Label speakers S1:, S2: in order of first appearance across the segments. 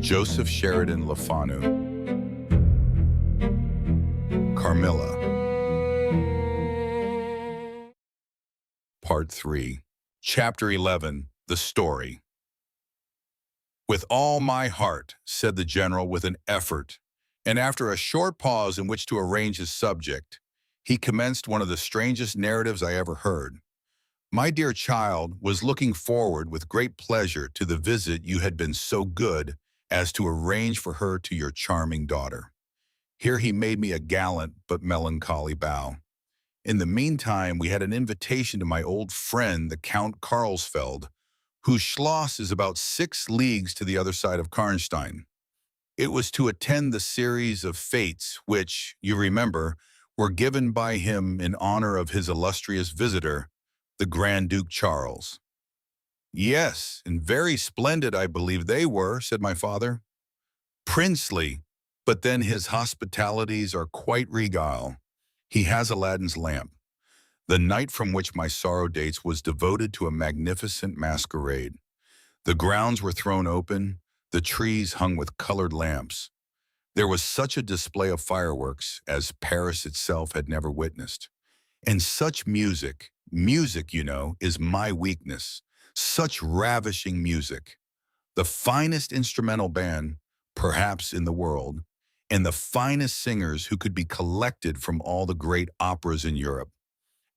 S1: Joseph Sheridan Fanu. Carmilla. Part 3. Chapter 11. The Story. "With all my heart," said the general with an effort, and after a short pause in which to arrange his subject, he commenced one of the strangest narratives I ever heard. "My dear child was looking forward with great pleasure to the visit you had been so good as to arrange for her to your charming daughter." Here he made me a gallant but melancholy bow. "In the meantime, we had an invitation to my old friend, the Count Karlsfeld, whose Schloss is about 6 leagues to the other side of Karnstein. It was to attend the series of fêtes which, you remember, were given by him in honor of his illustrious visitor, the Grand Duke Charles." "Yes, and very splendid, I believe they were," said my father. "Princely, but then his hospitalities are quite regal. He has Aladdin's lamp. The night from which my sorrow dates was devoted to a magnificent masquerade. The grounds were thrown open, the trees hung with colored lamps. There was such a display of fireworks as Paris itself had never witnessed. And such music, music, you know, is my weakness, such ravishing music. The finest instrumental band, perhaps in the world, and the finest singers who could be collected from all the great operas in Europe.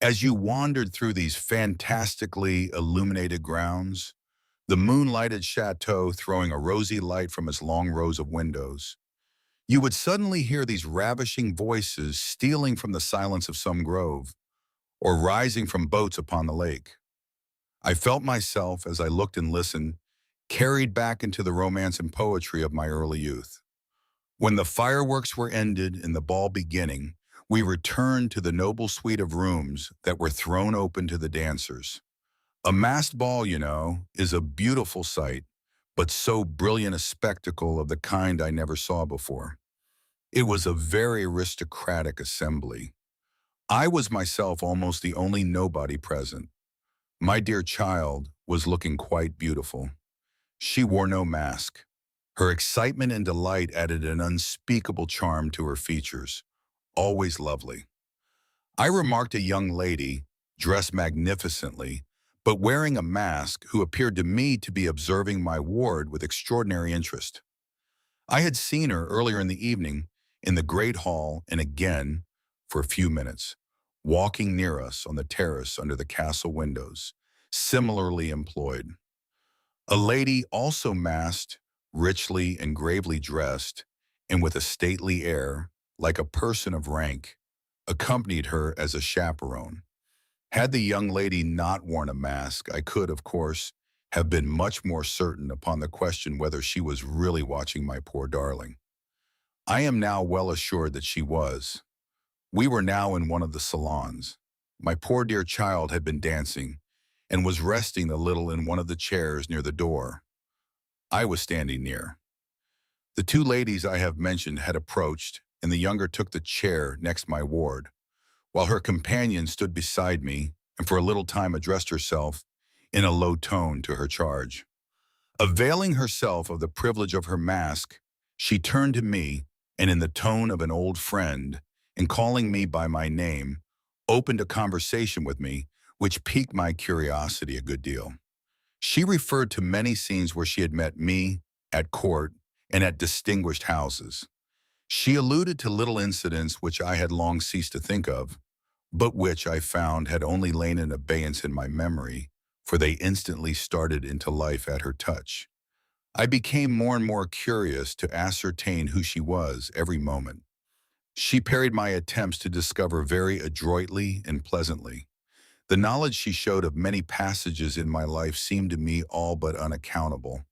S1: As you wandered through these fantastically illuminated grounds, the moonlighted chateau throwing a rosy light from its long rows of windows, you would suddenly hear these ravishing voices stealing from the silence of some grove, or rising from boats upon the lake. I felt myself, as I looked and listened, carried back into the romance and poetry of my early youth. When the fireworks were ended and the ball beginning, we returned to the noble suite of rooms that were thrown open to the dancers. A masked ball, you know, is a beautiful sight, but so brilliant a spectacle of the kind I never saw before. It was a very aristocratic assembly. I was myself almost the only nobody present. My dear child was looking quite beautiful. She wore no mask. Her excitement and delight added an unspeakable charm to her features, always lovely. I remarked a young lady, dressed magnificently, but wearing a mask, who appeared to me to be observing my ward with extraordinary interest. I had seen her earlier in the evening in the great hall and again, for a few minutes, walking near us on the terrace under the castle windows, similarly employed. A lady also masked, richly and gravely dressed, and with a stately air, like a person of rank, accompanied her as a chaperone. Had the young lady not worn a mask, I could, of course, have been much more certain upon the question whether she was really watching my poor darling. I am now well assured that she was. We were now in one of the salons. My poor dear child had been dancing, and was resting a little in one of the chairs near the door. I was standing near. The 2 ladies I have mentioned had approached, and the younger took the chair next my ward, while her companion stood beside me and for a little time addressed herself in a low tone to her charge. Availing herself of the privilege of her mask, she turned to me, and in the tone of an old friend, and calling me by my name, opened a conversation with me which piqued my curiosity a good deal. She referred to many scenes where she had met me, at court, and at distinguished houses. She alluded to little incidents which I had long ceased to think of, but which I found had only lain in abeyance in my memory, for they instantly started into life at her touch. I became more and more curious to ascertain who she was every moment. She parried my attempts to discover very adroitly and pleasantly. The knowledge she showed of many passages in my life seemed to me all but unaccountable,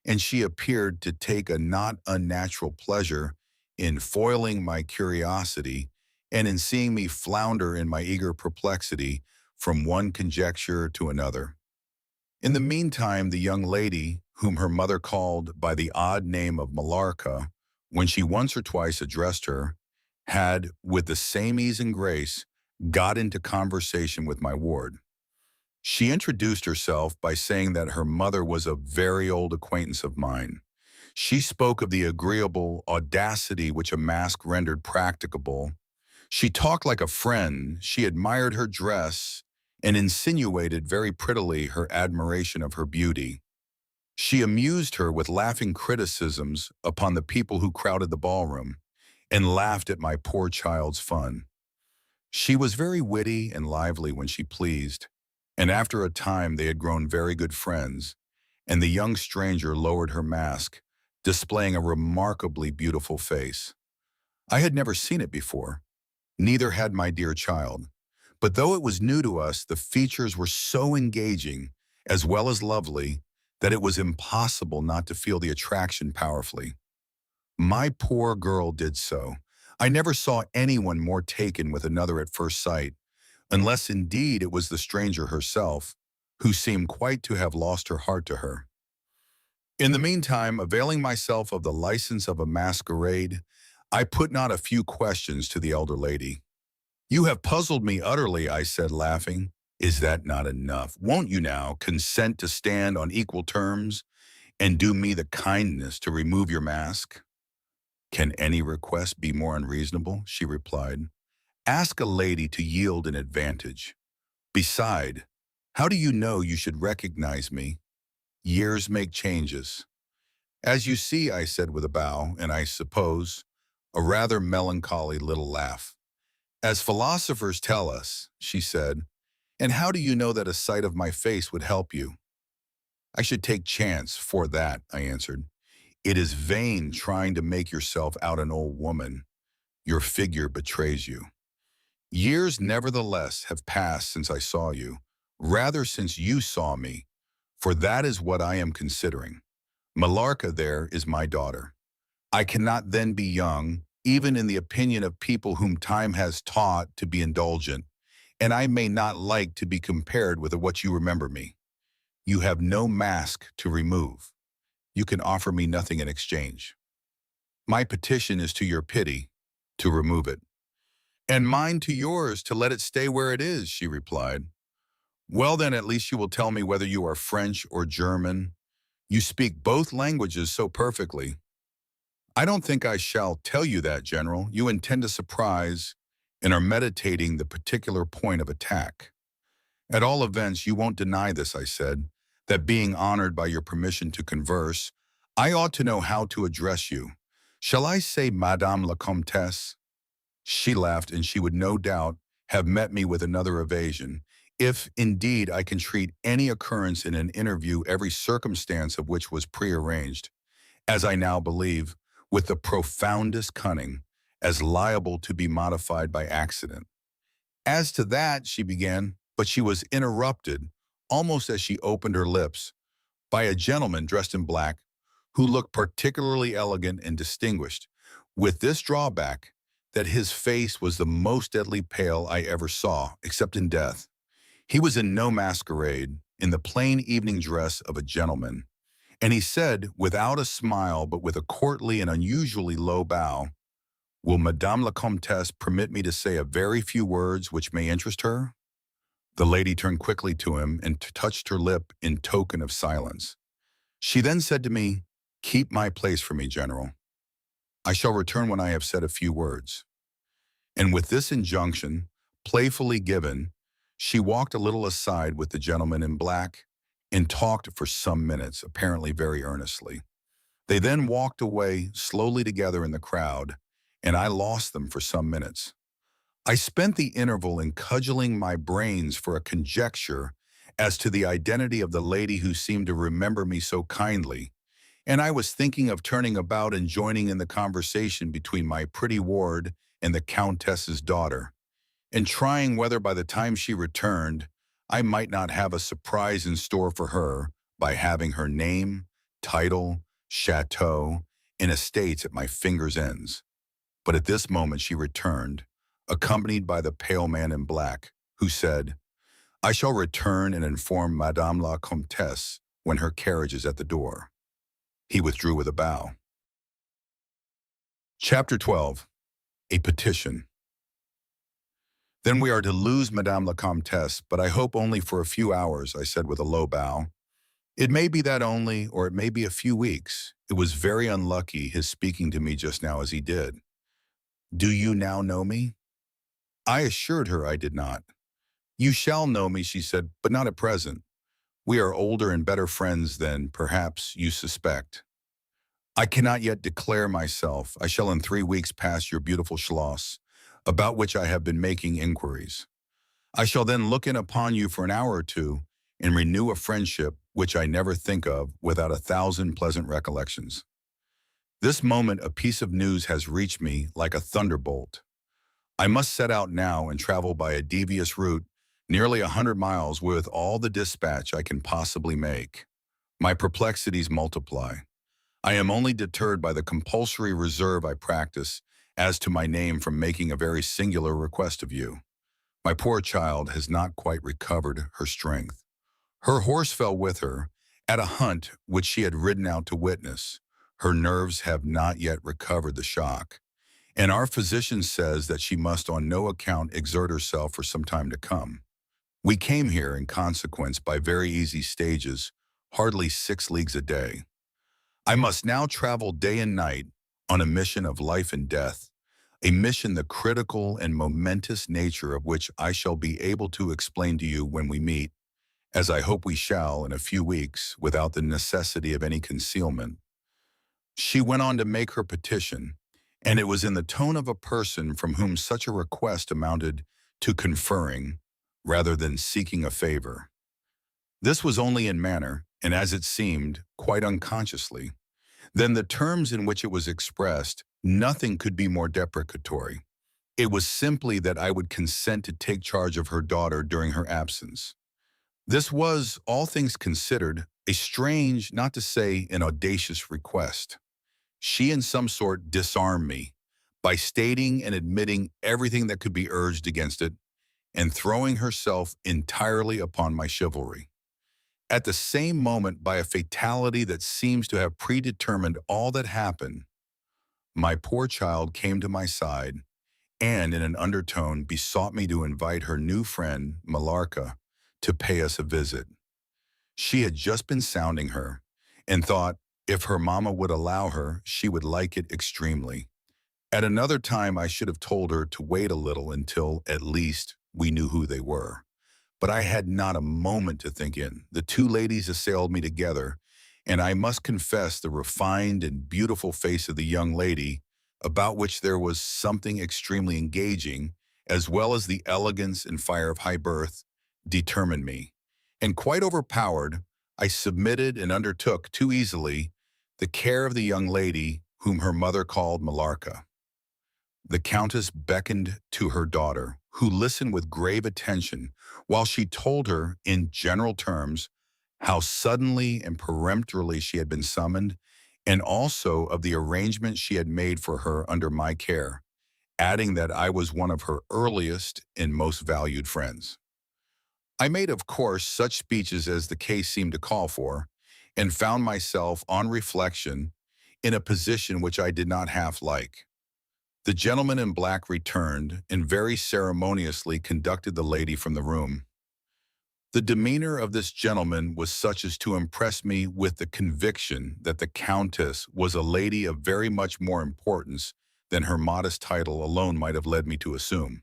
S1: and she appeared to take a not unnatural pleasure in foiling my curiosity and in seeing me flounder in my eager perplexity from one conjecture to another. In the meantime, the young lady, whom her mother called by the odd name of Millarca, when she once or twice addressed her, had, with the same ease and grace, got into conversation with my ward. She introduced herself by saying that her mother was a very old acquaintance of mine. She spoke of the agreeable audacity which a mask rendered practicable. She talked like a friend, she admired her dress, and insinuated very prettily her admiration of her beauty. She amused her with laughing criticisms upon the people who crowded the ballroom, and laughed at my poor child's fun. She was very witty and lively when she pleased, and after a time they had grown very good friends, and the young stranger lowered her mask, displaying a remarkably beautiful face. I had never seen it before, neither had my dear child. But though it was new to us, the features were so engaging, as well as lovely, that it was impossible not to feel the attraction powerfully. My poor girl did so. I never saw anyone more taken with another at first sight, unless indeed it was the stranger herself, who seemed quite to have lost her heart to her. In the meantime, availing myself of the license of a masquerade, I put not a few questions to the elder lady. "You have puzzled me utterly," I said, laughing. "Is that not enough? Won't you now consent to stand on equal terms and do me the kindness to remove your mask?" "Can any request be more unreasonable?" she replied. "Ask a lady to yield an advantage. Beside, how do you know you should recognize me? Years make changes." "As you see," I said with a bow, and I suppose a rather melancholy little laugh. "As philosophers tell us," she said. "And how do you know that a sight of my face would help you?" "I should take chance for that," I answered. "It is vain trying to make yourself out an old woman. Your figure betrays you. Years, nevertheless, have passed since I saw you, rather since you saw me, for that is what I am considering. Millarca there is my daughter. I cannot then be young, even in the opinion of people whom time has taught to be indulgent, and I may not like to be compared with what you remember me. You have no mask to remove. You can offer me nothing in exchange. My petition is to your pity, to remove it. And mine to yours, to let it stay where it is," she replied. "Well then, at least you will tell me whether you are French or German. You speak both languages so perfectly." "I don't think I shall tell you that, General. You intend to surprise and are meditating the particular point of attack. At all events, you won't deny this," I said, "that being honored by your permission to converse, I ought to know how to address you. Shall I say Madame la Comtesse?" She laughed, and she would no doubt have met me with another evasion, if indeed I can treat any occurrence in an interview, every circumstance of which was prearranged, as I now believe, with the profoundest cunning, as liable to be modified by accident. "As to that," she began, but she was interrupted, almost as she opened her lips, by a gentleman dressed in black, who looked particularly elegant and distinguished, with this drawback, that his face was the most deadly pale I ever saw, except in death. He was in no masquerade, in the plain evening dress of a gentleman, and he said, without a smile but with a courtly and unusually low bow, "Will Madame la Comtesse permit me to say a very few words which may interest her?" The lady turned quickly to him and touched her lip in token of silence. She then said to me, "Keep my place for me, General. I shall return when I have said a few words." And with this injunction, playfully given, she walked a little aside with the gentleman in black and talked for some minutes, apparently very earnestly. They then walked away slowly together in the crowd, and I lost them for some minutes. I spent the interval in cudgeling my brains for a conjecture as to the identity of the lady who seemed to remember me so kindly, and I was thinking of turning about and joining in the conversation between my pretty ward and the Countess's daughter, and trying whether by the time she returned, I might not have a surprise in store for her by having her name, title, chateau, and estates at my fingers' ends. But at this moment she returned, accompanied by the pale man in black, who said, "I shall return and inform Madame la Comtesse when her carriage is at the door." He withdrew with a bow. Chapter 12. A Petition. "Then we are to lose Madame la Comtesse, but I hope only for a few hours," I said with a low bow. It may be that only, or it may be a few weeks. It was very unlucky his speaking to me just now as he did. Do you now know me? I assured her I did not. You shall know me, she said, but not at present. We are older and better friends than, perhaps, you suspect. I cannot yet declare myself. I shall in 3 weeks pass your beautiful Schloss, about which I have been making inquiries. I shall then look in upon you for an hour or two and renew a friendship which I never think of without 1,000 pleasant recollections. This moment a piece of news has reached me like a thunderbolt. I must set out now and travel by a devious route, nearly 100 miles, with all the dispatch I can possibly make. My perplexities multiply. I am only deterred by the compulsory reserve I practice as to my name from making a very singular request of you. My poor child has not quite recovered her strength. Her horse fell with her at a hunt which she had ridden out to witness. Her nerves have not yet recovered the shock, and our physician says that she must on no account exert herself for some time to come. We came here, in consequence, by very easy stages, hardly 6 leagues a day. I must now travel day and night on a mission of life and death, a mission the critical and momentous nature of which I shall be able to explain to you when we meet, as I hope we shall in a few weeks, without the necessity of any concealment. She went on to make her petition, and it was in the tone of a person from whom such a request amounted to conferring, rather than seeking a favor. This was only in manner, and as it seemed, quite unconsciously. Then the terms in which it was expressed, nothing could be more deprecatory. It was simply that I would consent to take charge of her daughter during her absence. This was, all things considered, a strange, not to say an audacious request. She in some sort disarmed me by stating and admitting everything that could be urged against it and throwing herself entirely upon my chivalry. At the same moment, by a fatality that seems to have predetermined all that happened, my poor child came to my side and, in an undertone, besought me to invite her new friend, Millarca, to pay us a visit. She had just been sounding her, and thought, if her mamma would allow her, she would like it extremely. At another time I should have told her to wait a little until, at least, we knew who they were. But I had not a moment to think in. The two ladies assailed me together, and I must confess the refined and beautiful face of the young lady, about which there was something extremely engaging, as well as the elegance and fire of high birth, determined me. And quite overpowered, I submitted and undertook too easily the care of the young lady whom her mother called Millarca. The Countess beckoned to her daughter, who listened with grave attention while she told her, in general terms, how suddenly and peremptorily she had been summoned, and also of the arrangements she had made for her under my care, adding that I was one of her earliest and most valued friends. I made, of course, such speeches as the case seemed to call for, and found myself, on reflection, in a position which I did not half like. The gentleman in black returned, and very ceremoniously conducted the lady from the room. The demeanor of this gentleman was such as to impress me with the conviction that the Countess was a lady of very much more importance than her modest title alone might have led me to assume.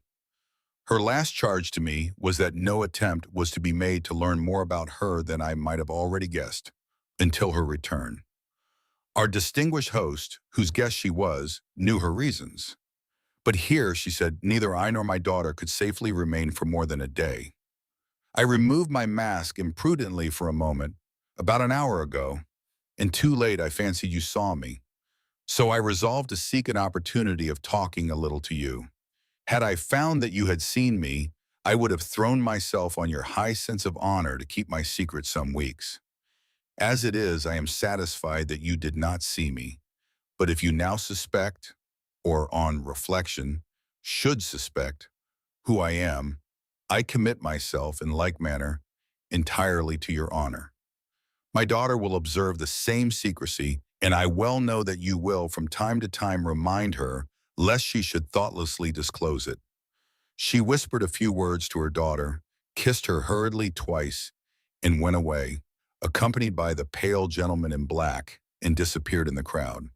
S1: Her last charge to me was that no attempt was to be made to learn more about her than I might have already guessed, until her return. Our distinguished host, whose guest she was, knew her reasons. But here, she said, neither I nor my daughter could safely remain for more than a day. I removed my mask imprudently for a moment, about an hour ago, and too late I fancied you saw me. So I resolved to seek an opportunity of talking a little to you. Had I found that you had seen me, I would have thrown myself on your high sense of honor to keep my secret some weeks. As it is, I am satisfied that you did not see me. But if you now suspect, or on reflection, should suspect, who I am, I commit myself, in like manner, entirely to your honor. My daughter will observe the same secrecy, and I well know that you will from time to time remind her, lest she should thoughtlessly disclose it. She whispered a few words to her daughter, kissed her hurriedly twice, and went away, accompanied by the pale gentleman in black, and disappeared in the crowd.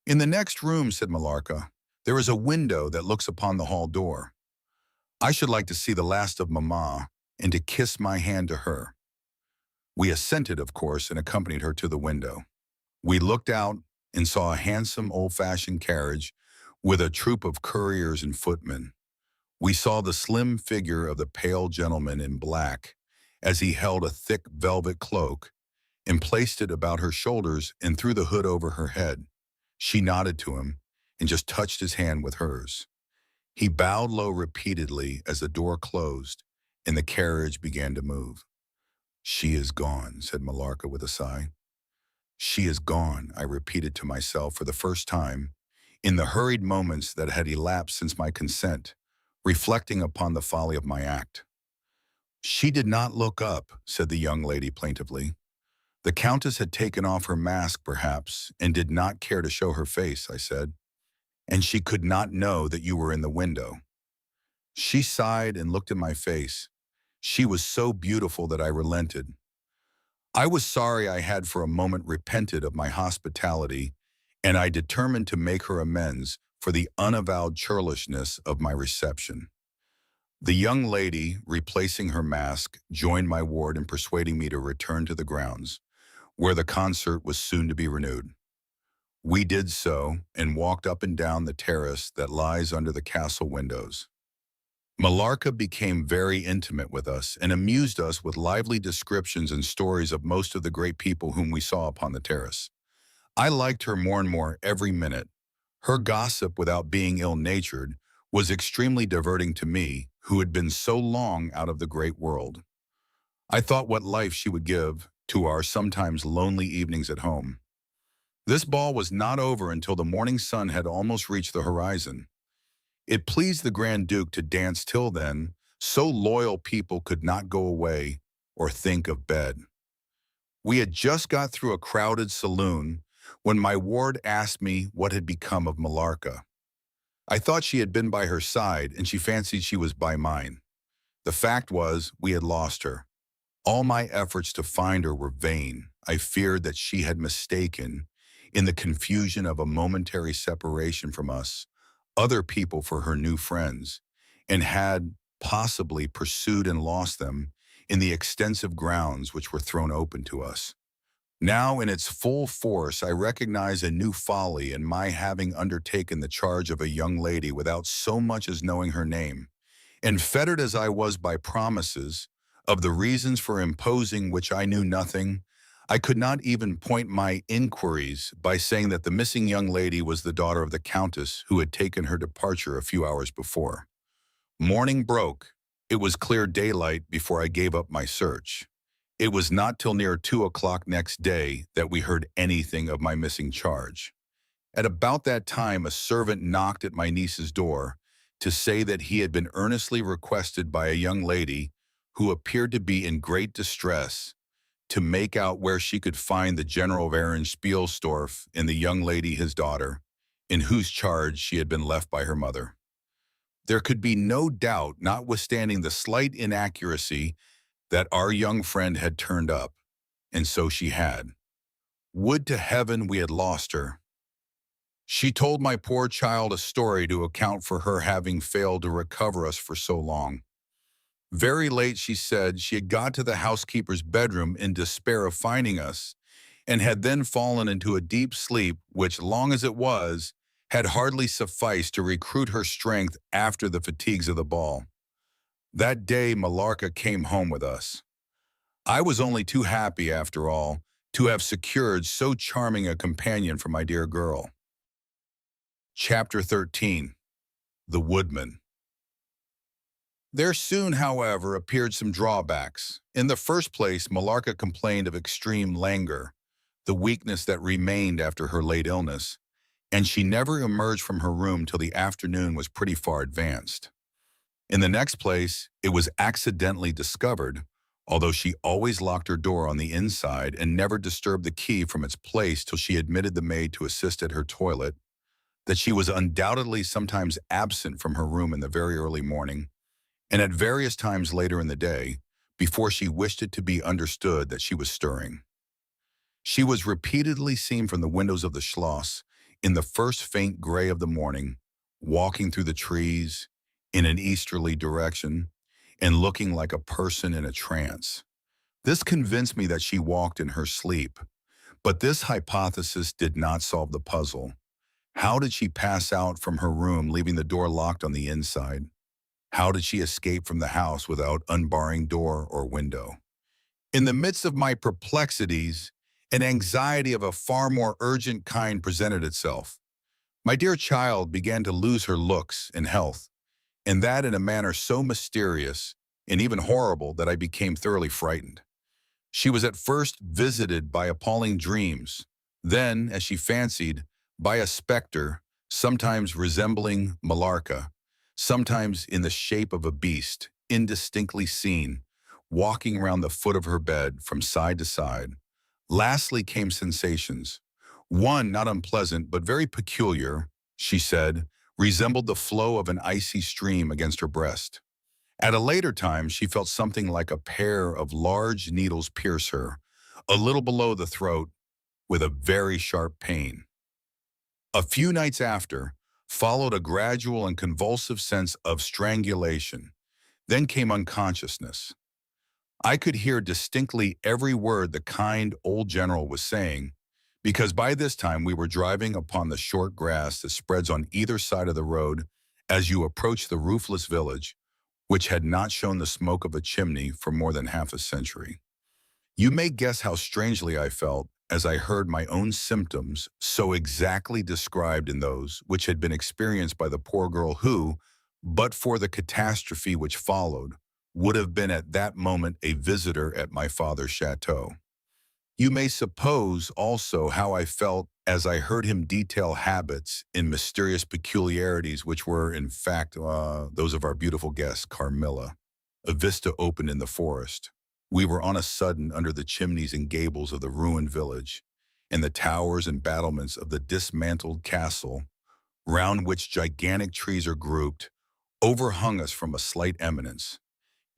S1: "In the next room," said Malarca, "there is a window that looks upon the hall door. I should like to see the last of Mamma and to kiss my hand to her." We assented, of course, and accompanied her to the window. We looked out and saw a handsome old-fashioned carriage with a troop of couriers and footmen. We saw the slim figure of the pale gentleman in black as he held a thick velvet cloak and placed it about her shoulders and threw the hood over her head. She nodded to him and just touched his hand with hers. He bowed low repeatedly as the door closed and the carriage began to move. "She is gone," said Malarca with a sigh. "She is gone," I repeated to myself for the first time, in the hurried moments that had elapsed since my consent, reflecting upon the folly of my act. "She did not look up," said the young lady plaintively. "The Countess had taken off her mask, perhaps, and did not care to show her face," I said. "And she could not know that you were in the window." She sighed and looked in my face. She was so beautiful that I relented. I was sorry I had for a moment repented of my hospitality, and I determined to make her amends for the unavowed churlishness of my reception. The young lady, replacing her mask, joined my ward in persuading me to return to the grounds, where the concert was soon to be renewed. We did so and walked up and down the terrace that lies under the castle windows. Malarca became very intimate with us and amused us with lively descriptions and stories of most of the great people whom we saw upon the terrace. I liked her more and more every minute. Her gossip, without being ill-natured, was extremely diverting to me, who had been so long out of the great world. I thought what life she would give to our sometimes lonely evenings at home. This ball was not over until the morning sun had almost reached the horizon. It pleased the Grand Duke to dance till then, so loyal people could not go away or think of bed. We had just got through a crowded saloon when my ward asked me what had become of Malarca. I thought she had been by her side, and she fancied she was by mine. The fact was, we had lost her. All my efforts to find her were vain. I feared that she had mistaken, in the confusion of a momentary separation from us, other people for her new friends, and had possibly pursued and lost them in the extensive grounds which were thrown open to us. Now, in its full force, I recognize a new folly in my having undertaken the charge of a young lady without so much as knowing her name, and fettered as I was by promises, of the reasons for imposing which I knew nothing. I could not even point my inquiries by saying that the missing young lady was the daughter of the Countess who had taken her departure a few hours before. Morning broke. It was clear daylight before I gave up my search. It was not till near 2 o'clock next day that we heard anything of my missing charge. At about that time, a servant knocked at my niece's door to say that he had been earnestly requested by a young lady who appeared to be in great distress to make out where she could find the General Baron Spielsdorf and the young lady his daughter, in whose charge she had been left by her mother. There could be no doubt, notwithstanding the slight inaccuracy, that our young friend had turned up, and so she had. Would to heaven we had lost her. She told my poor child a story to account for her having failed to recover us for so long. Very late, she said, she had got to the housekeeper's bedroom in despair of finding us, and had then fallen into a deep sleep which, long as it was, had hardly sufficed to recruit her strength after the fatigues of the ball. That day Malarca came home with us. I was only too happy, after all, to have secured so charming a companion for my dear girl. Chapter 13. The Woodman. There soon, however, appeared some drawbacks. In the first place, Malarca complained of extreme languor, the weakness that remained after her late illness, and she never emerged from her room till the afternoon was pretty far advanced. In the next place, it was accidentally discovered, although she always locked her door on the inside and never disturbed the key from its place till she admitted the maid to assist at her toilet, that she was undoubtedly sometimes absent from her room in the very early morning, and at various times later in the day, before she wished it to be understood that she was stirring. She was repeatedly seen from the windows of the Schloss in the first faint gray of the morning, walking through the trees in an easterly direction and looking like a person in a trance. This convinced me that she walked in her sleep, but this hypothesis did not solve the puzzle. How did she pass out from her room, leaving the door locked on the inside? How did she escape from the house without unbarring door or window? In the midst of my perplexities, an anxiety of a far more urgent kind presented itself. My dear child began to lose her looks and health, and that in a manner so mysterious and even horrible that I became thoroughly frightened. She was at first visited by appalling dreams, then, as she fancied, by a specter, sometimes resembling Malarca, sometimes in the shape of a beast, indistinctly seen, walking round the foot of her bed from side to side. Lastly came sensations. One, not unpleasant, but very peculiar, she said, resembled the flow of an icy stream against her breast. At a later time, she felt something like a pair of large needles pierce her, a little below the throat, with a very sharp pain. A few nights after, followed a gradual and convulsive sense of strangulation. Then came unconsciousness. I could hear distinctly every word the kind old general was saying, because by this time we were driving upon the short grass that spreads on either side of the road as you approach the roofless village, which had not shown the smoke of a chimney for more than half a century. You may guess how strangely I felt as I heard my own symptoms so exactly described in those which had been experienced by the poor girl who, but for the catastrophe which followed, would have been at that moment a visitor at my father's chateau. You may suppose also how I felt as I heard him detail habits and mysterious peculiarities which were, in fact, those of our beautiful guest, Carmilla. A vista opened in the forest. We were on a sudden under the chimneys and gables of the ruined village, and the towers and battlements of the dismantled castle, round which gigantic trees are grouped, overhung us from a slight eminence.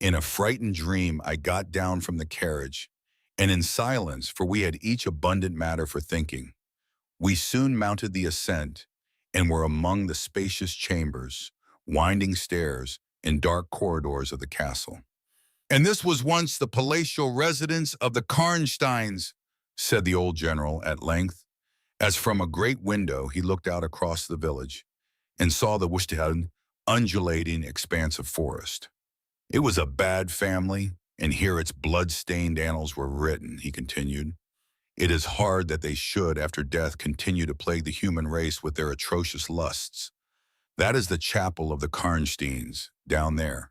S1: In a frightened dream, I got down from the carriage, and in silence, for we had each abundant matter for thinking, we soon mounted the ascent and were among the spacious chambers, winding stairs, and dark corridors of the castle. "And this was once the palatial residence of the Karnsteins," said the old general at length, as from a great window he looked out across the village and saw the Wusterhausen undulating expanse of forest. "It was a bad family, and here its blood-stained annals were written," he continued. "It is hard that they should, after death, continue to plague the human race with their atrocious lusts. That is the chapel of the Karnsteins, down there."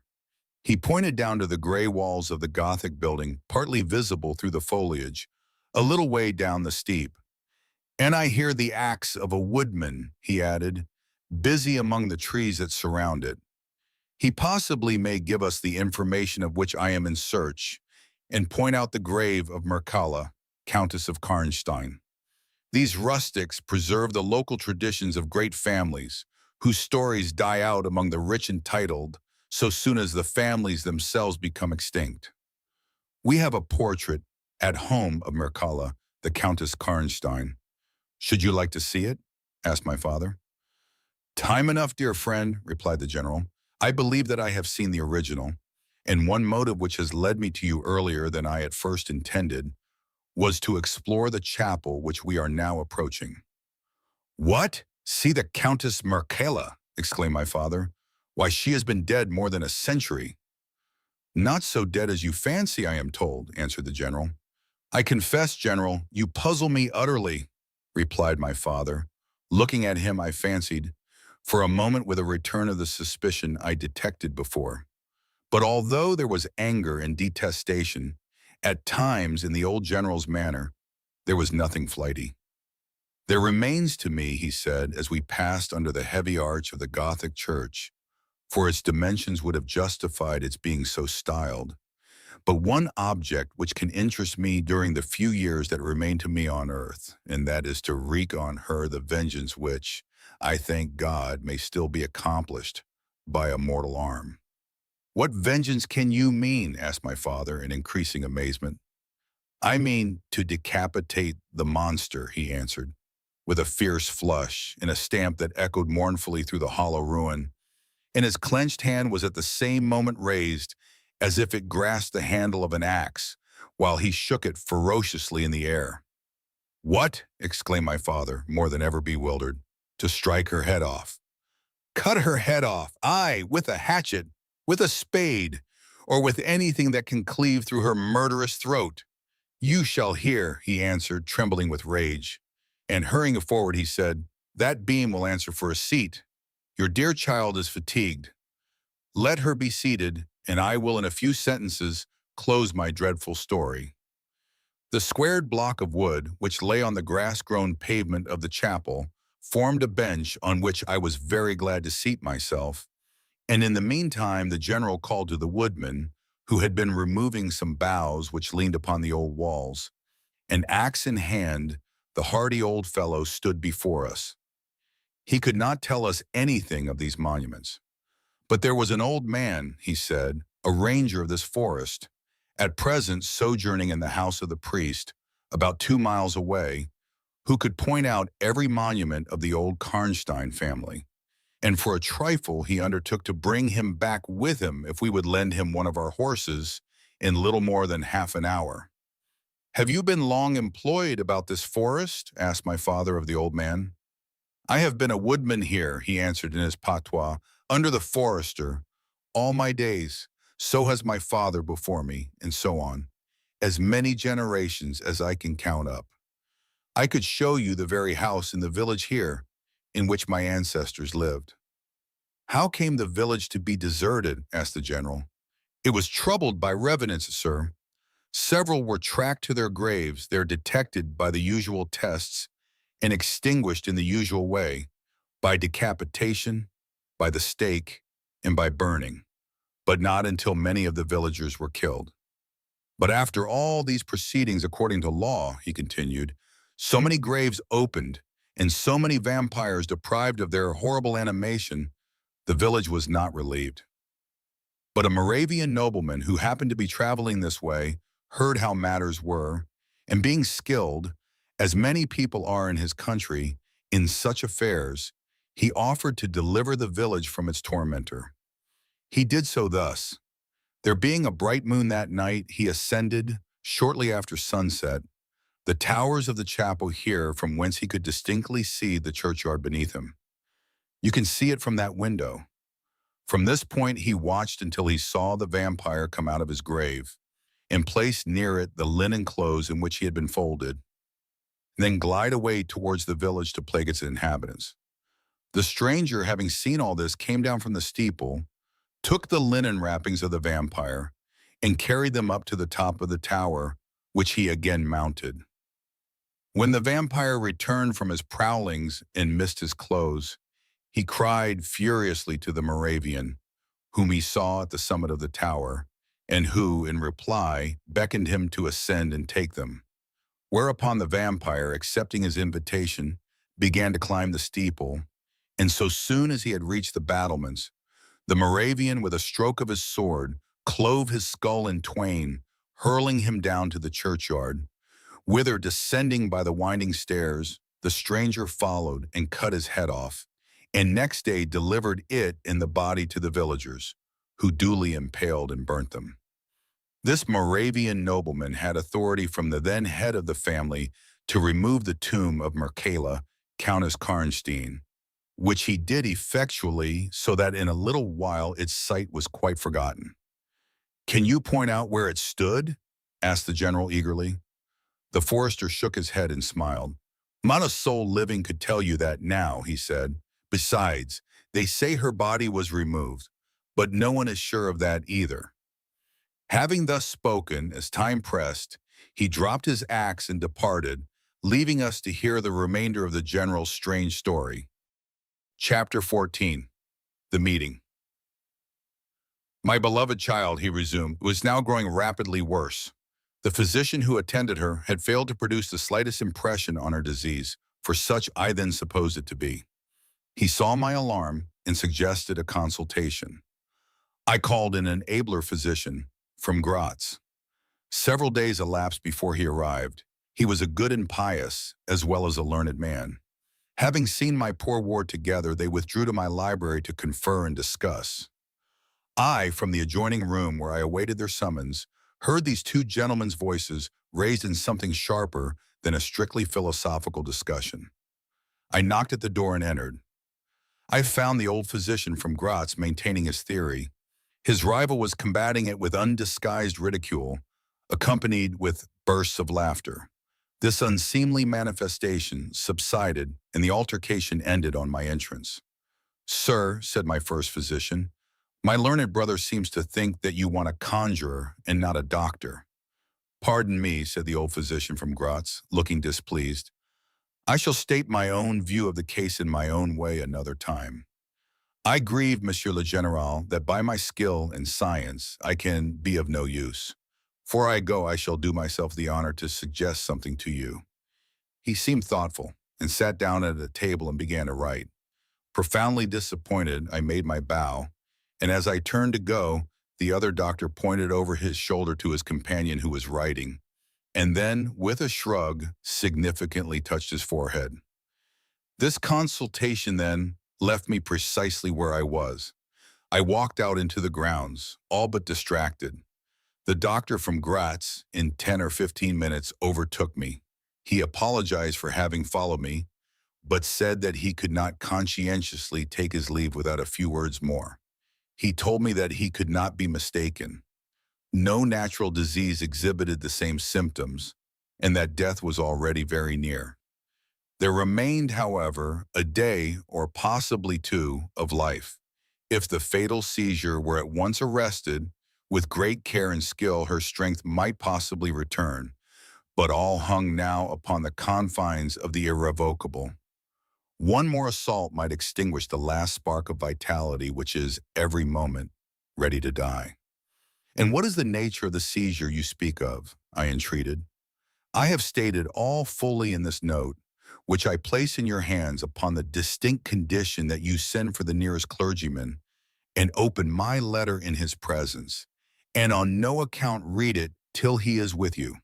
S1: He pointed down to the gray walls of the Gothic building, partly visible through the foliage, a little way down the steep. "And I hear the axe of a woodman," he added, "busy among the trees that surround it. He possibly may give us the information of which I am in search, and point out the grave of Mircalla, Countess of Karnstein. These rustics preserve the local traditions of great families, whose stories die out among the rich and titled so soon as the families themselves become extinct. We have a portrait at home of Mircalla, the Countess Karnstein. Should you like to see it?" asked my father. "Time enough, dear friend," replied the general. "I believe that I have seen the original, and one motive which has led me to you earlier than I at first intended was to explore the chapel which we are now approaching." "What? See the Countess Mircalla?" exclaimed my father. "Why, she has been dead more than a century." "Not so dead as you fancy, I am told," answered the general. "I confess, General, you puzzle me utterly," replied my father. Looking at him, I fancied, for a moment, with a return of the suspicion I detected before. But although there was anger and detestation, at times in the old general's manner, there was nothing flighty. "There remains to me," he said, as we passed under the heavy arch of the Gothic church, for its dimensions would have justified its being so styled, "but one object which can interest me during the few years that remain to me on earth, and that is to wreak on her the vengeance which, I thank God, may still be accomplished by a mortal arm." "What vengeance can you mean?" asked my father in increasing amazement. "I mean to decapitate the monster," he answered, with a fierce flush and a stamp that echoed mournfully through the hollow ruin, and his clenched hand was at the same moment raised as if it grasped the handle of an axe, while he shook it ferociously in the air. "What?" exclaimed my father, more than ever bewildered. "To strike her head off." "Cut her head off, aye, with a hatchet, with a spade, or with anything that can cleave through her murderous throat. You shall hear," he answered, trembling with rage. And hurrying forward, he said, "That beam will answer for a seat. Your dear child is fatigued. Let her be seated, and I will in a few sentences close my dreadful story." The squared block of wood, which lay on the grass-grown pavement of the chapel, formed a bench on which I was very glad to seat myself, and in the meantime the general called to the woodman, who had been removing some boughs which leaned upon the old walls. An axe in hand, the hardy old fellow stood before us. He could not tell us anything of these monuments. But there was an old man, he said, a ranger of this forest, at present sojourning in the house of the priest, about 2 miles away, who could point out every monument of the old Karnstein family. And for a trifle he undertook to bring him back with him if we would lend him one of our horses in little more than half an hour. "Have you been long employed about this forest?" asked my father of the old man. "I have been a woodman here," he answered in his patois, "under the forester, all my days. So has my father before me, and so on, as many generations as I can count up. I could show you the very house in the village here, in which my ancestors lived." "How came the village to be deserted?" asked the general. "It was troubled by revenants, sir. Several were tracked to their graves, there detected by the usual tests, and extinguished in the usual way, by decapitation, by the stake, and by burning, but not until many of the villagers were killed. But after all these proceedings according to law," he continued, "so many graves opened, and so many vampires deprived of their horrible animation, the village was not relieved. But a Moravian nobleman who happened to be traveling this way heard how matters were, and being skilled, as many people are in his country, in such affairs, he offered to deliver the village from its tormentor. He did so thus. There being a bright moon that night, he ascended, shortly after sunset, the towers of the chapel here from whence he could distinctly see the churchyard beneath him. You can see it from that window. From this point he watched until he saw the vampire come out of his grave, and placed near it the linen clothes in which he had been folded, and then glide away towards the village to plague its inhabitants. The stranger, having seen all this, came down from the steeple, took the linen wrappings of the vampire, and carried them up to the top of the tower, which he again mounted. When the vampire returned from his prowlings and missed his clothes, he cried furiously to the Moravian, whom he saw at the summit of the tower, and who, in reply, beckoned him to ascend and take them. Whereupon the vampire, accepting his invitation, began to climb the steeple, and so soon as he had reached the battlements, the Moravian, with a stroke of his sword, clove his skull in twain, hurling him down to the churchyard, whither, descending by the winding stairs, the stranger followed and cut his head off, and next day delivered it in the body to the villagers, who duly impaled and burnt them. This Moravian nobleman had authority from the then head of the family to remove the tomb of Michaela, Countess Karnstein, which he did effectually so that in a little while its site was quite forgotten. "Can you point out where it stood?" asked the general eagerly. The forester shook his head and smiled. "Not a soul living could tell you that now," he said. "Besides, they say her body was removed, but no one is sure of that either." Having thus spoken, as time pressed, he dropped his axe and departed, leaving us to hear the remainder of the general's strange story. Chapter 14. The Meeting. "My beloved child," he resumed, was now growing rapidly worse. The physician who attended her had failed to produce the slightest impression on her disease, for such I then supposed it to be. He saw my alarm and suggested a consultation. I called in an abler physician from Graz. Several days elapsed before he arrived. He was a good and pious, as well as a learned man. Having seen my poor ward together, they withdrew to my library to confer and discuss. I, from the adjoining room where I awaited their summons, heard these two gentlemen's voices raised in something sharper than a strictly philosophical discussion. I knocked at the door and entered. I found the old physician from Graz maintaining his theory. His rival was combating it with undisguised ridicule, accompanied with bursts of laughter. This unseemly manifestation subsided, and the altercation ended on my entrance. "Sir," said my first physician, "my learned brother seems to think that you want a conjurer and not a doctor." "Pardon me," said the old physician from Graz, looking displeased. "I shall state my own view of the case in my own way another time. I grieve, Monsieur le General, that by my skill in science I can be of no use. Before I go, I shall do myself the honor to suggest something to you." He seemed thoughtful and sat down at a table and began to write. Profoundly disappointed, I made my bow, and as I turned to go, the other doctor pointed over his shoulder to his companion who was writing, and then, with a shrug, significantly touched his forehead. This consultation, then, left me precisely where I was. I walked out into the grounds, all but distracted. The doctor from Graz, in 10 or 15 minutes, overtook me. He apologized for having followed me, but said that he could not conscientiously take his leave without a few words more. He told me that he could not be mistaken. No natural disease exhibited the same symptoms, and that death was already very near. There remained, however, a day or possibly two of life. If the fatal seizure were at once arrested, with great care and skill her strength might possibly return, but all hung now upon the confines of the irrevocable. One more assault might extinguish the last spark of vitality which is, every moment, ready to die. "And what is the nature of the seizure you speak of?" I entreated. "I have stated all fully in this note, which I place in your hands upon the distinct condition that you send for the nearest clergyman and open my letter in his presence, and on no account read it till he is with you.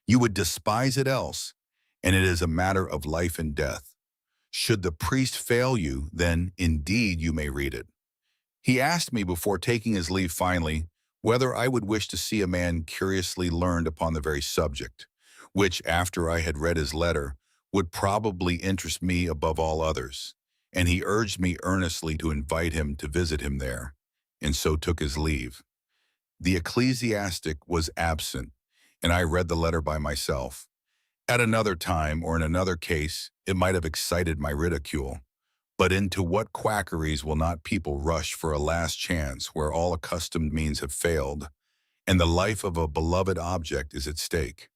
S1: You would despise it else, and it is a matter of life and death. Should the priest fail you, then indeed you may read it." He asked me before taking his leave finally whether I would wish to see a man curiously learned upon the very subject, which, after I had read his letter, would probably interest me above all others, and he urged me earnestly to invite him to visit him there, and so took his leave. The ecclesiastic was absent, and I read the letter by myself. At another time, or in another case, it might have excited my ridicule. But into what quackeries will not people rush for a last chance where all accustomed means have failed, and the life of a beloved object is at stake?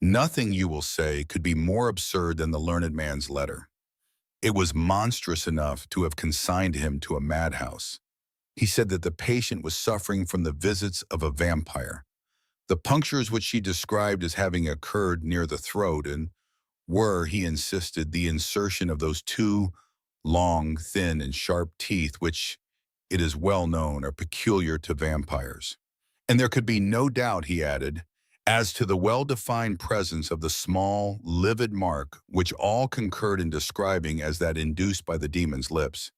S1: Nothing, you will say, could be more absurd than the learned man's letter. It was monstrous enough to have consigned him to a madhouse. He said that the patient was suffering from the visits of a vampire. The punctures which he described as having occurred near the throat and were, he insisted, the insertion of those two long, thin, and sharp teeth which, it is well known, are peculiar to vampires. And there could be no doubt, he added, as to the well-defined presence of the small, livid mark which all concurred in describing as that induced by the demon's lips.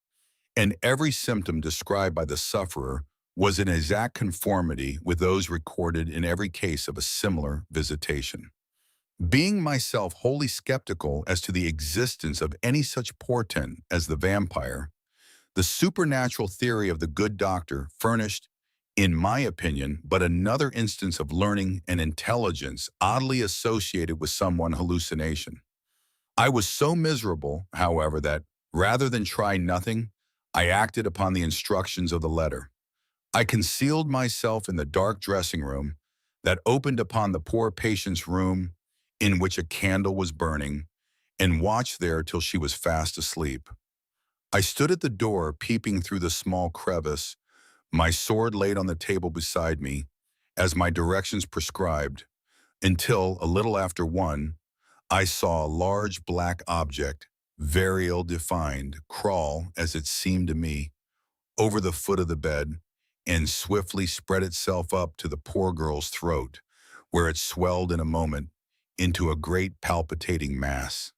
S1: And every symptom described by the sufferer was in exact conformity with those recorded in every case of a similar visitation. Being myself wholly skeptical as to the existence of any such portent as the vampire, the supernatural theory of the good doctor furnished, in my opinion, but another instance of learning and intelligence oddly associated with some hallucination. I was so miserable, however, that, rather than try nothing, I acted upon the instructions of the letter. I concealed myself in the dark dressing room that opened upon the poor patient's room, in which a candle was burning, and watched there till she was fast asleep. I stood at the door, peeping through the small crevice, my sword laid on the table beside me, as my directions prescribed, until, a little after 1, I saw a large black object, very ill-defined, crawl, as it seemed to me, over the foot of the bed, and swiftly spread itself up to the poor girl's throat, where it swelled in a moment into a great palpitating mass.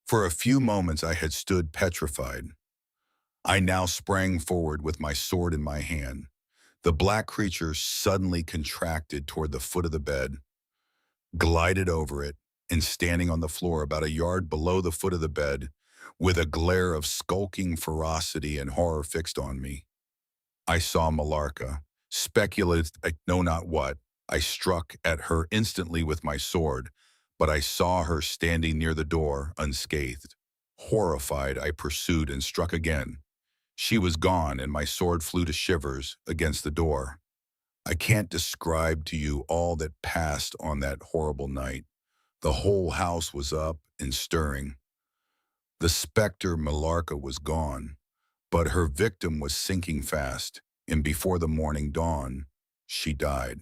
S1: For a few moments I had stood petrified. I now sprang forward with my sword in my hand. The black creature suddenly contracted toward the foot of the bed, glided over it, and standing on the floor about a yard below the foot of the bed, with a glare of skulking ferocity and horror fixed on me, I saw Millarca. Speculative, I know not what. I struck at her instantly with my sword, but I saw her standing near the door, unscathed. Horrified, I pursued and struck again. She was gone, and my sword flew to shivers against the door. I can't describe to you all that passed on that horrible night. The whole house was up and stirring. The specter Millarca was gone, but her victim was sinking fast, and before the morning dawn, she died.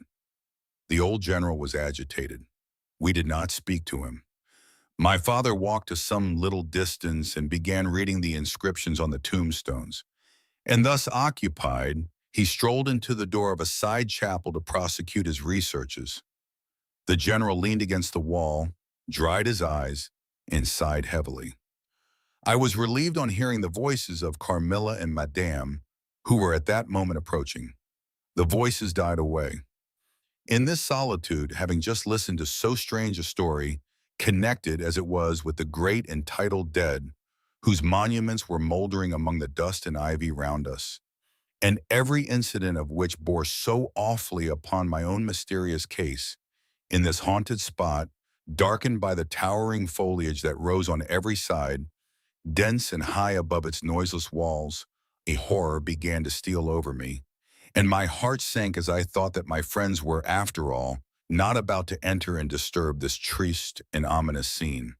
S1: The old general was agitated. We did not speak to him. My father walked to some little distance and began reading the inscriptions on the tombstones. And thus occupied, he strolled into the door of a side chapel to prosecute his researches. The general leaned against the wall, dried his eyes, and sighed heavily. I was relieved on hearing the voices of Carmilla and Madame, who were at that moment approaching. The voices died away. In this solitude, having just listened to so strange a story, connected as it was with the great and titled dead, whose monuments were moldering among the dust and ivy round us, and every incident of which bore so awfully upon my own mysterious case, in this haunted spot, darkened by the towering foliage that rose on every side, dense and high above its noiseless walls, a horror began to steal over me, and my heart sank as I thought that my friends were, after all, not about to enter and disturb this triste and ominous scene.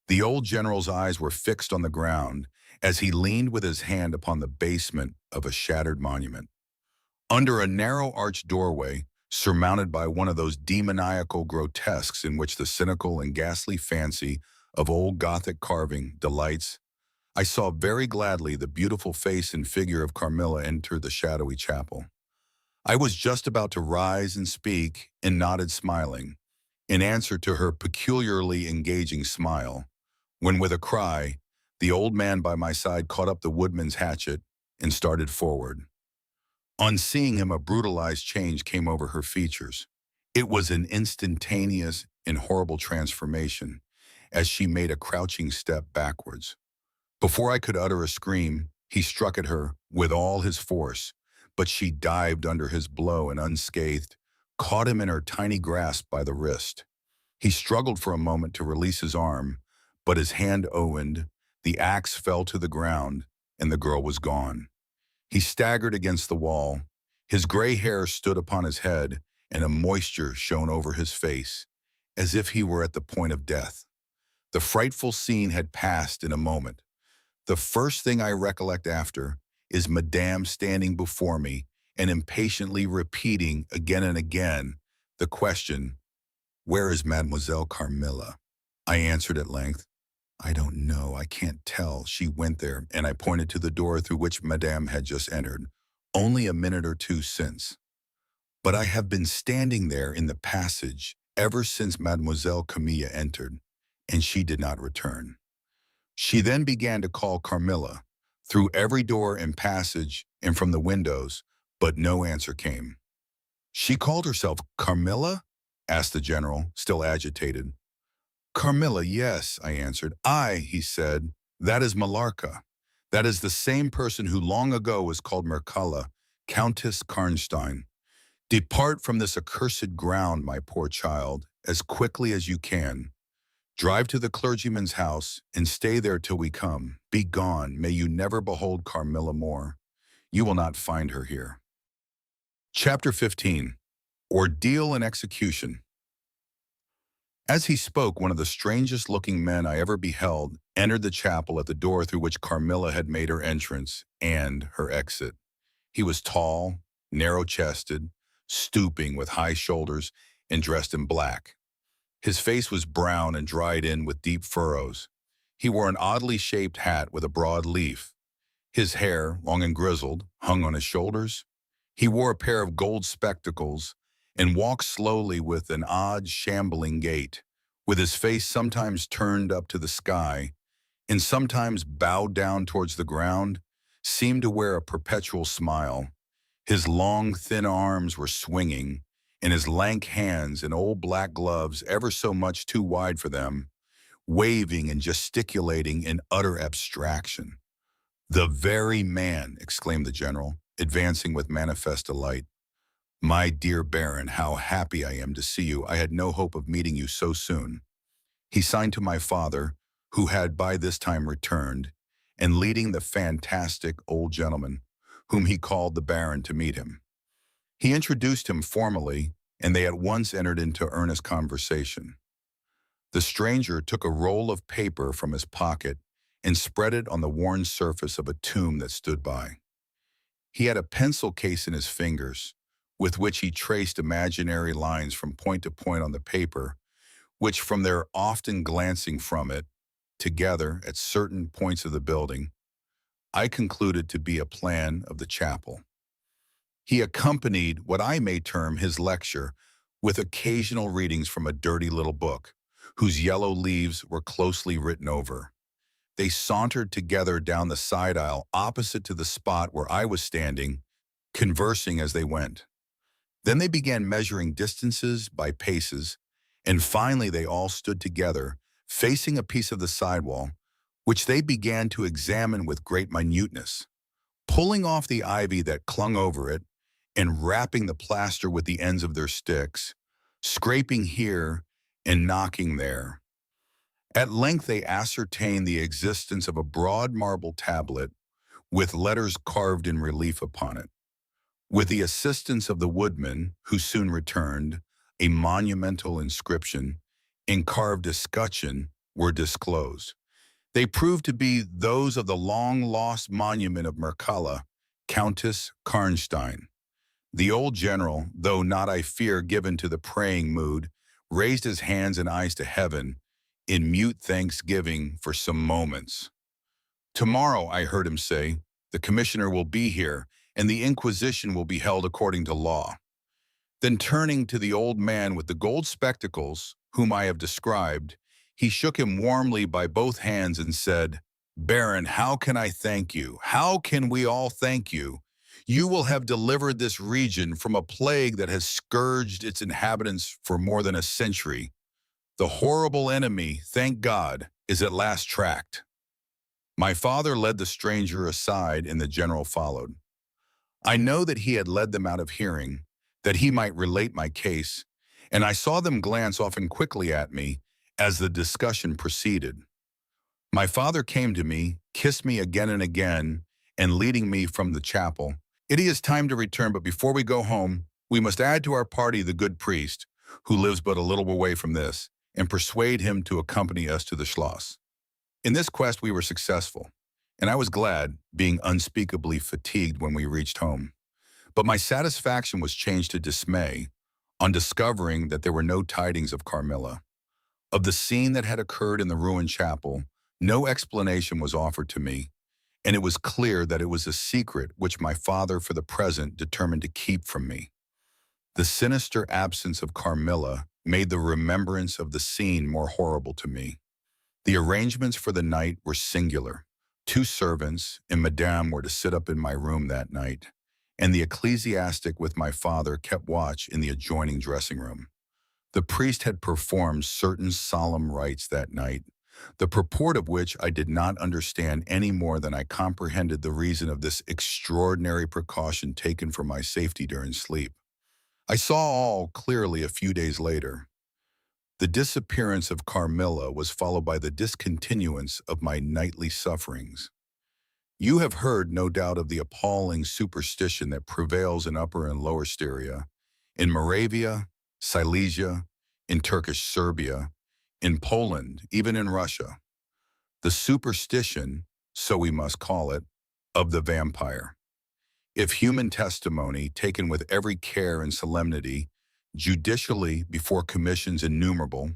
S1: The old general's eyes were fixed on the ground as he leaned with his hand upon the basement of a shattered monument. Under a narrow arched doorway, surmounted by one of those demoniacal grotesques in which the cynical and ghastly fancy of old Gothic carving delights, I saw very gladly the beautiful face and figure of Carmilla enter the shadowy chapel. I was just about to rise and speak, and nodded smiling, in answer to her peculiarly engaging smile, when with a cry, the old man by my side caught up the woodman's hatchet and started forward. On seeing him, a brutalized change came over her features. It was an instantaneous and horrible transformation, as she made a crouching step backwards. Before I could utter a scream, he struck at her with all his force, but she dived under his blow and unscathed, caught him in her tiny grasp by the wrist. He struggled for a moment to release his arm, but his hand opened, the axe fell to the ground, and the girl was gone. He staggered against the wall. His gray hair stood upon his head, and a moisture shone over his face, as if he were at the point of death. The frightful scene had passed in a moment. The first thing I recollect after is Madame standing before me and impatiently repeating again and again the question, "Where is Mademoiselle Carmilla?" I answered at length, "I don't know, I can't tell. She went there," and I pointed to the door through which Madame had just entered, only a minute or two since. "But I have been standing there in the passage ever since Mademoiselle Carmilla entered, and she did not return." She then began to call Carmilla, through every door and passage and from the windows, but no answer came. "She called herself Carmilla?" asked the general, still agitated. "Carmilla, yes," I answered. He said, "that is Millarca. That is the same person who long ago was called Mircalla, Countess Karnstein. Depart from this accursed ground, my poor child, as quickly as you can. Drive to the clergyman's house and stay there till we come. Be gone, may you never behold Carmilla more. You will not find her here." Chapter 15. Ordeal and Execution. As he spoke, one of the strangest-looking men I ever beheld entered the chapel at the door through which Carmilla had made her entrance and her exit. He was tall, narrow-chested, stooping with high shoulders, and dressed in black. His face was brown and dried in with deep furrows. He wore an oddly shaped hat with a broad leaf. His hair, long and grizzled, hung on his shoulders. He wore a pair of gold spectacles and walked slowly with an odd, shambling gait, with his face sometimes turned up to the sky and sometimes bowed down towards the ground, seemed to wear a perpetual smile. His long, thin arms were swinging, and his lank hands in old black gloves, ever so much too wide for them, waving and gesticulating in utter abstraction. "The very man," exclaimed the general, advancing with manifest delight. "My dear Baron, how happy I am to see you. I had no hope of meeting you so soon." He signed to my father, who had by this time returned, and leading the fantastic old gentleman, whom he called the Baron, to meet him. He introduced him formally, and they at once entered into earnest conversation. The stranger took a roll of paper from his pocket and spread it on the worn surface of a tomb that stood by. He had a pencil case in his fingers, with which he traced imaginary lines from point to point on the paper, which from their often glancing from it, together at certain points of the building, I concluded to be a plan of the chapel. He accompanied what I may term his lecture with occasional readings from a dirty little book, whose yellow leaves were closely written over. They sauntered together down the side aisle opposite to the spot where I was standing, conversing as they went. Then they began measuring distances by paces, and finally they all stood together, facing a piece of the sidewall, which they began to examine with great minuteness, pulling off the ivy that clung over it, and rapping the plaster with the ends of their sticks, scraping here and knocking there. At length they ascertained the existence of a broad marble tablet with letters carved in relief upon it. With the assistance of the woodman, who soon returned, a monumental inscription and carved escutcheon were disclosed. They proved to be those of the long-lost monument of Mircalla, Countess Karnstein. The old general, though not, I fear, given to the praying mood, raised his hands and eyes to heaven in mute thanksgiving for some moments. "Tomorrow," I heard him say, "the commissioner will be here, and the inquisition will be held according to law." Then turning to the old man with the gold spectacles, whom I have described, he shook him warmly by both hands and said, "Baron, how can I thank you? How can we all thank you? You will have delivered this region from a plague that has scourged its inhabitants for more than a century. The horrible enemy, thank God, is at last tracked." My father led the stranger aside, and the general followed. I know that he had led them out of hearing, that he might relate my case, and I saw them glance often quickly at me as the discussion proceeded. My father came to me, kissed me again and again, and leading me from the chapel, "It is time to return, but before we go home, we must add to our party the good priest, who lives but a little way from this, and persuade him to accompany us to the Schloss." In this quest we were successful, and I was glad, being unspeakably fatigued when we reached home. But my satisfaction was changed to dismay on discovering that there were no tidings of Carmilla. Of the scene that had occurred in the ruined chapel, no explanation was offered to me, and it was clear that it was a secret which my father for the present determined to keep from me. The sinister absence of Carmilla made the remembrance of the scene more horrible to me. The arrangements for the night were singular. 2 servants and Madame were to sit up in my room that night, and the ecclesiastic with my father kept watch in the adjoining dressing room. The priest had performed certain solemn rites that night, the purport of which I did not understand any more than I comprehended the reason of this extraordinary precaution taken for my safety during sleep. I saw all clearly a few days later. The disappearance of Carmilla was followed by the discontinuance of my nightly sufferings. You have heard, no doubt, of the appalling superstition that prevails in Upper and Lower Styria, in Moravia, Silesia, in Turkish Serbia, in Poland, even in Russia. The superstition, so we must call it, of the vampire. If human testimony, taken with every care and solemnity, judicially before commissions innumerable,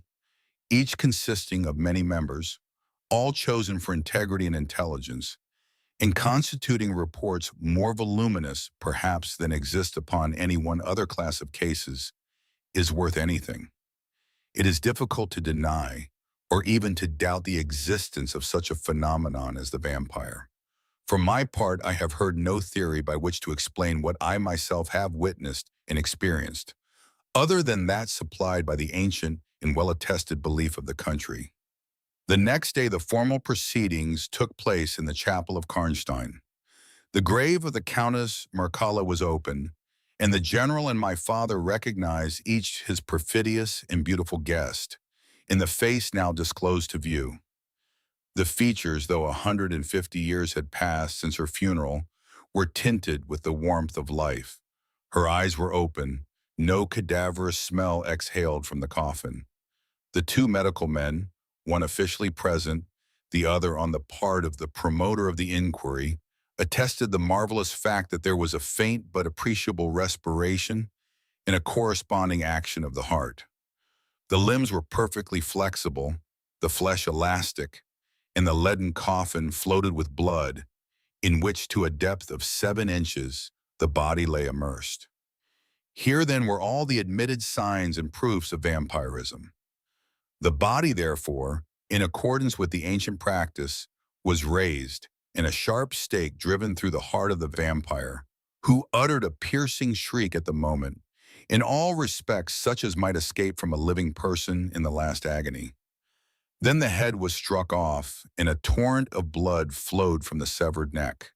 S1: each consisting of many members, all chosen for integrity and intelligence, and constituting reports more voluminous, perhaps, than exist upon any one other class of cases, is worth anything. It is difficult to deny or even to doubt the existence of such a phenomenon as the vampire. For my part, I have heard no theory by which to explain what I myself have witnessed and experienced, other than that supplied by the ancient and well-attested belief of the country. The next day, the formal proceedings took place in the chapel of Karnstein. The grave of the Countess Mircalla was open, and the general and my father recognized each his perfidious and beautiful guest, in the face now disclosed to view. The features, though 150 years had passed since her funeral, were tinted with the warmth of life. Her eyes were open, no cadaverous smell exhaled from the coffin. The two medical men, one officially present, the other on the part of the promoter of the inquiry, attested the marvelous fact that there was a faint but appreciable respiration and a corresponding action of the heart. The limbs were perfectly flexible, the flesh elastic, and the leaden coffin floated with blood, in which to a depth of 7 inches the body lay immersed. Here then were all the admitted signs and proofs of vampirism. The body, therefore, in accordance with the ancient practice, was raised, and a sharp stake driven through the heart of the vampire, who uttered a piercing shriek at the moment, in all respects such as might escape from a living person in the last agony. Then the head was struck off, and a torrent of blood flowed from the severed neck.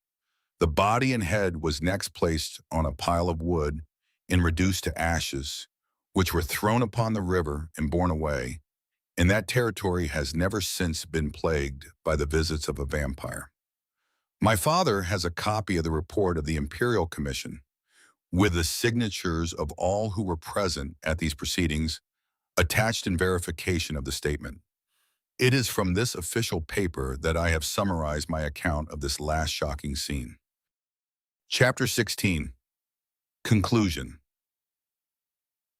S1: The body and head was next placed on a pile of wood and reduced to ashes, which were thrown upon the river and borne away, and that territory has never since been plagued by the visits of a vampire. My father has a copy of the report of the Imperial Commission, with the signatures of all who were present at these proceedings, attached in verification of the statement. It is from this official paper that I have summarized my account of this last shocking scene. Chapter 16. Conclusion.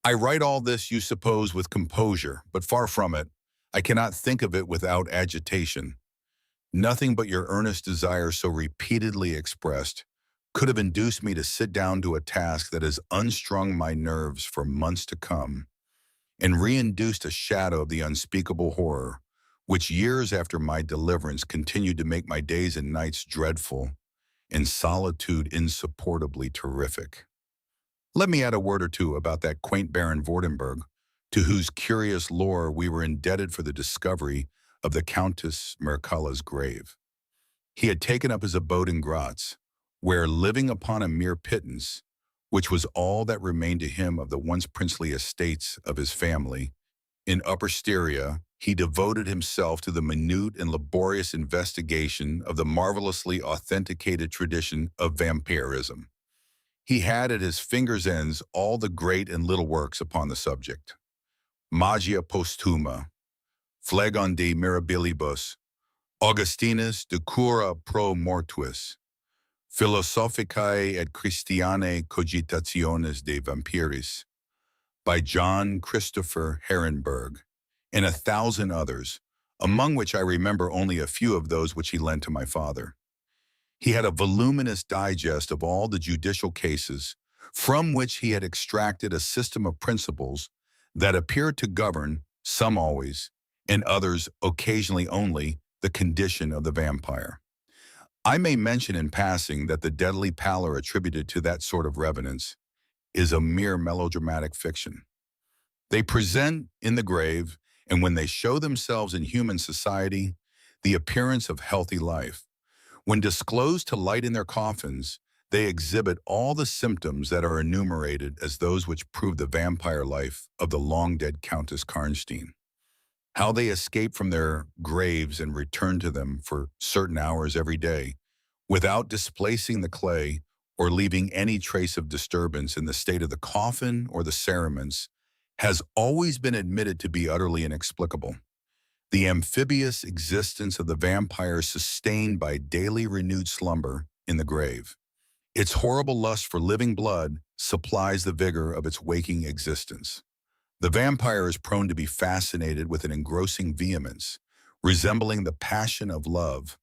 S1: I write all this, you suppose, with composure, but far from it. I cannot think of it without agitation. Nothing but your earnest desire so repeatedly expressed could have induced me to sit down to a task that has unstrung my nerves for months to come, and reinduced a shadow of the unspeakable horror, which years after my deliverance continued to make my days and nights dreadful, and solitude insupportably terrific. Let me add a word or two about that quaint Baron Vordenberg, to whose curious lore we were indebted for the discovery of the Countess Mircalla's grave. He had taken up his abode in Graz, where, living upon a mere pittance, which was all that remained to him of the once princely estates of his family, in Upper Styria, he devoted himself to the minute and laborious investigation of the marvelously authenticated tradition of vampirism. He had at his fingers' ends all the great and little works upon the subject. Magia Postuma, Phlegon de Mirabilibus, Augustinus de Cura pro Mortuis, Philosophicae et Christianae Cogitationes de Vampiris, by John Christopher Herrenberg, and 1,000 others, among which I remember only a few of those which he lent to my father. He had a voluminous digest of all the judicial cases, from which he had extracted a system of principles that appeared to govern, some always, and others occasionally only, the condition of the vampire. I may mention in passing that the deadly pallor attributed to that sort of revenants is a mere melodramatic fiction. They present in the grave, and when they show themselves in human society, the appearance of healthy life. When disclosed to light in their coffins, they exhibit all the symptoms that are enumerated as those which prove the vampire life of the long-dead Countess Karnstein. How they escape from their graves and return to them for certain hours every day, without displacing the clay or leaving any trace of disturbance in the state of the coffin or the cerements, has always been admitted to be utterly inexplicable. The amphibious existence of the vampire sustained by daily renewed slumber in the grave. Its horrible lust for living blood supplies the vigor of its waking existence. The vampire is prone to be fascinated with an engrossing vehemence, resembling the passion of love,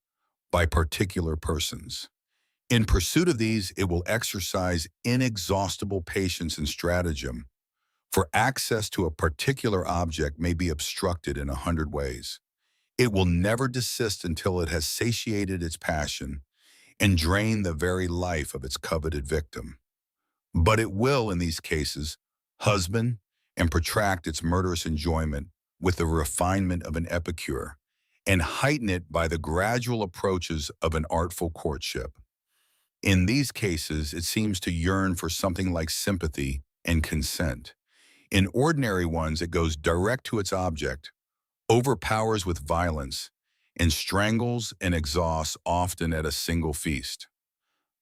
S1: by particular persons. In pursuit of these, it will exercise inexhaustible patience and stratagem, for access to a particular object may be obstructed in 100 ways. It will never desist until it has satiated its passion and drained the very life of its coveted victim. But it will, in these cases, husband and protract its murderous enjoyment with the refinement of an epicure, and heighten it by the gradual approaches of an artful courtship. In these cases, it seems to yearn for something like sympathy and consent. In ordinary ones, it goes direct to its object, overpowers with violence, and strangles and exhausts often at a single feast.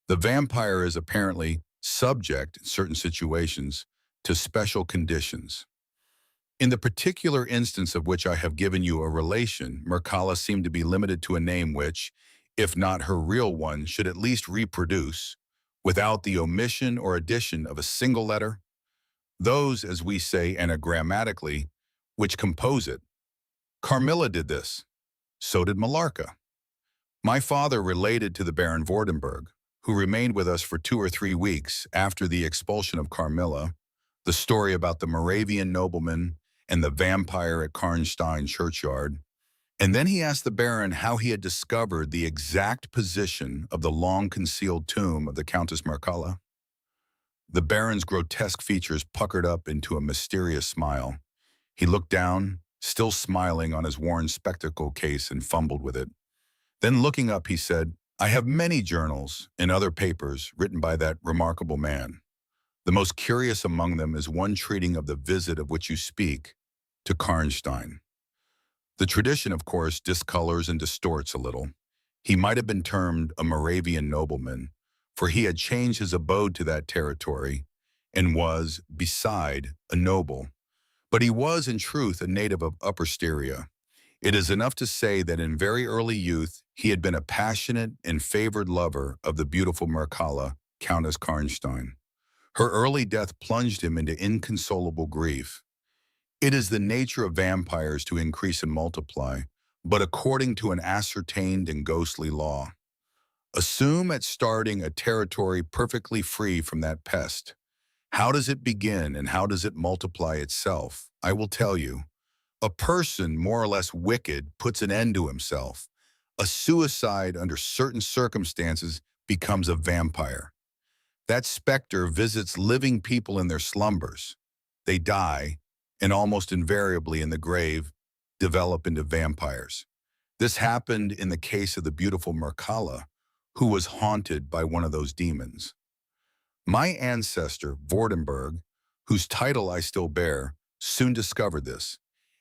S1: The vampire is apparently subject, in certain situations, to special conditions. In the particular instance of which I have given you a relation, Mircalla seemed to be limited to a name which, if not her real one, should at least reproduce, without the omission or addition of a single letter, those, as we say anagrammatically, which compose it. Carmilla did this. So did Millarca. My father related to the Baron Vordenberg, who remained with us for 2 or 3 weeks after the expulsion of Carmilla, the story about the Moravian nobleman and the vampire at Karnstein churchyard, and then he asked the Baron how he had discovered the exact position of the long-concealed tomb of the Countess Mircalla. The Baron's grotesque features puckered up into a mysterious smile. He looked down, still smiling on his worn spectacle case, and fumbled with it. Then looking up, he said, "I have many journals and other papers written by that remarkable man. The most curious among them is one treating of the visit of which you speak to Karnstein. The tradition, of course, discolors and distorts a little. He might have been termed a Moravian nobleman, for he had changed his abode to that territory and was, beside, a noble. But he was, in truth, a native of Upper Styria. It is enough to say that in very early youth he had been a passionate and favored lover of the beautiful Mircalla, Countess Karnstein. Her early death plunged him into inconsolable grief. It is the nature of vampires to increase and multiply, but according to an ascertained and ghostly law. Assume at starting a territory perfectly free from that pest. How does it begin and how does it multiply itself? I will tell you. A person more or less wicked puts an end to himself. A suicide under certain circumstances becomes a vampire. That specter visits living people in their slumbers. They die, and almost invariably in the grave, develop into vampires. This happened in the case of the beautiful Mircalla, who was haunted by one of those demons. My ancestor, Vordenberg, whose title I still bear, soon discovered this,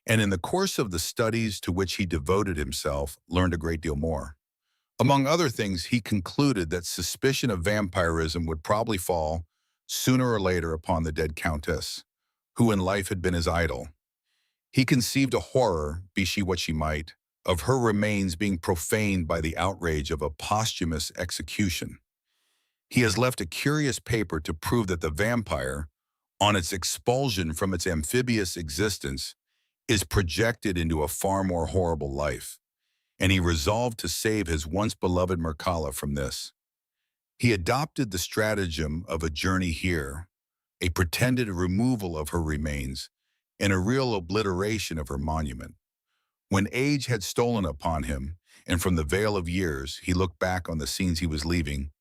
S1: and in the course of the studies to which he devoted himself, learned a great deal more. Among other things, he concluded that suspicion of vampirism would probably fall, sooner or later, upon the dead countess, who in life had been his idol. He conceived a horror, be she what she might, of her remains being profaned by the outrage of a posthumous execution. He has left a curious paper to prove that the vampire, on its expulsion from its amphibious existence, is projected into a far more horrible life, and he resolved to save his once beloved Mircalla from this. He adopted the stratagem of a journey here, a pretended removal of her remains, and a real obliteration of her monument. When age had stolen upon him, and from the veil of years he looked back on the scenes he was leaving,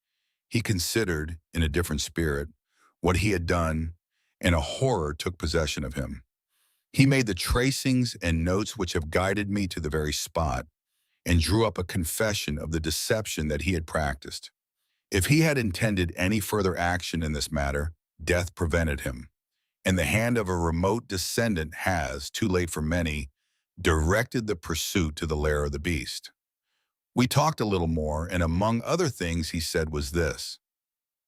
S1: he considered, in a different spirit, what he had done, and a horror took possession of him. He made the tracings and notes which have guided me to the very spot, and drew up a confession of the deception that he had practiced. If he had intended any further action in this matter, death prevented him, and the hand of a remote descendant has, too late for many, directed the pursuit to the lair of the beast. We talked a little more, and among other things he said was this: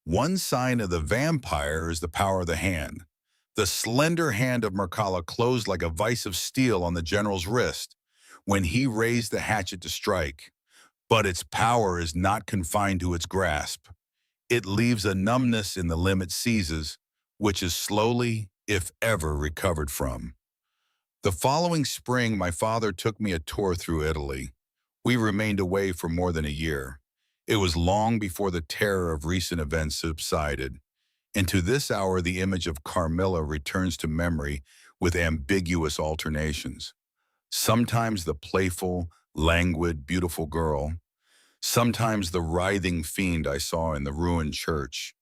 S1: one sign of the vampire is the power of the hand. The slender hand of Mircalla closed like a vice of steel on the general's wrist when he raised the hatchet to strike. But its power is not confined to its grasp. It leaves a numbness in the limb it seizes, which is slowly, if ever, recovered from. The following spring, my father took me a tour through Italy. We remained away for more than a year. It was long before the terror of recent events subsided, and to this hour the image of Carmilla returns to memory with ambiguous alternations. Sometimes the playful, languid, beautiful girl, sometimes the writhing fiend I saw in the ruined church,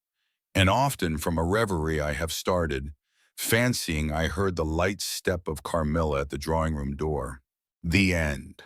S1: and often from a reverie I have started, fancying I heard the light step of Carmilla at the drawing room door. The end.